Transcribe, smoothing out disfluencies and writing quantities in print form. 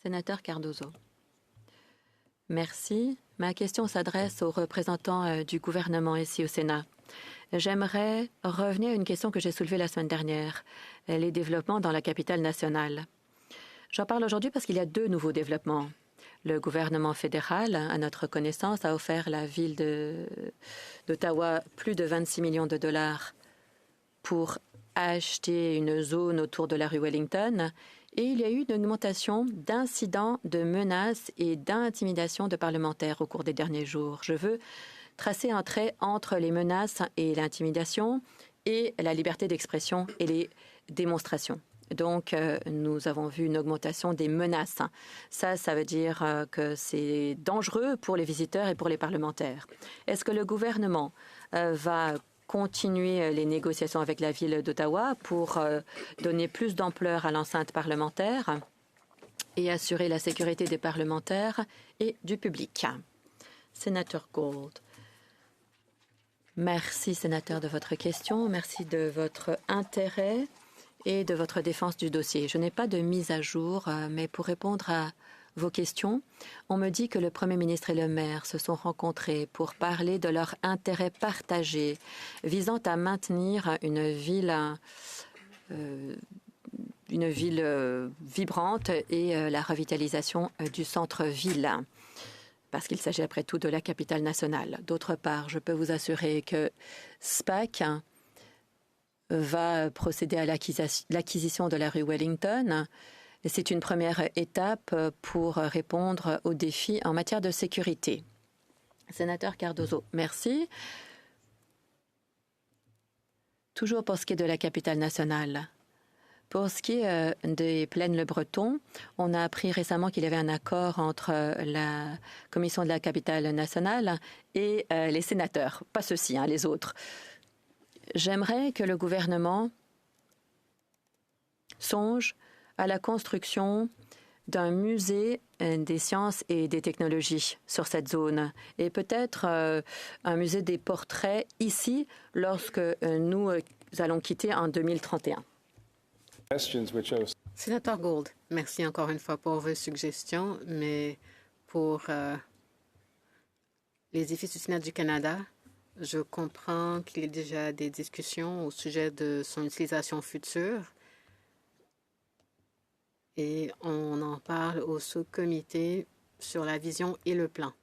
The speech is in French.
Sénateur Cardozo. Merci. Ma question s'adresse aux représentants du gouvernement ici au Sénat. J'aimerais revenir à une question que j'ai soulevée la semaine dernière, les développements dans la capitale nationale. J'en parle aujourd'hui parce qu'il y a deux nouveaux développements. Le gouvernement fédéral, à notre connaissance, a offert à la ville d'Ottawa plus de 26 millions de dollars pour acheter une zone autour de la rue Wellington. Et il y a eu une augmentation d'incidents, de menaces et d'intimidation de parlementaires au cours des derniers jours. Je veux tracer un trait entre les menaces et l'intimidation et la liberté d'expression et les démonstrations. Donc, nous avons vu une augmentation des menaces. Ça veut dire que c'est dangereux pour les visiteurs et pour les parlementaires. Est-ce que le gouvernement va continuer les négociations avec la ville d'Ottawa pour donner plus d'ampleur à l'enceinte parlementaire et assurer la sécurité des parlementaires et du public? Sénateur Gould. Merci, sénateur, de votre question. Merci de votre intérêt et de votre défense du dossier. Je n'ai pas de mise à jour, mais pour répondre à vos questions, on me dit que le Premier ministre et le maire se sont rencontrés pour parler de leur intérêt partagé visant à maintenir une ville vibrante et la revitalisation du centre-ville, parce qu'il s'agit après tout de la capitale nationale. D'autre part, je peux vous assurer que SPAC va procéder à l'acquisition de la rue Wellington. C'est une première étape pour répondre aux défis en matière de sécurité. Sénateur Cardozo, merci. Toujours pour ce qui est de la capitale nationale. Pour ce qui est des Plaines-le-Breton, on a appris récemment qu'il y avait un accord entre la Commission de la capitale nationale et les sénateurs, pas ceux-ci, les autres. J'aimerais que le gouvernement songe à la construction d'un musée des sciences et des technologies sur cette zone et peut-être un musée des portraits ici lorsque nous allons quitter en 2031. Sénateur Gould, merci encore une fois pour vos suggestions, mais pour les défis du Sénat du Canada, je comprends qu'il y a déjà des discussions au sujet de son utilisation future et on en parle au sous-comité sur la vision et le plan.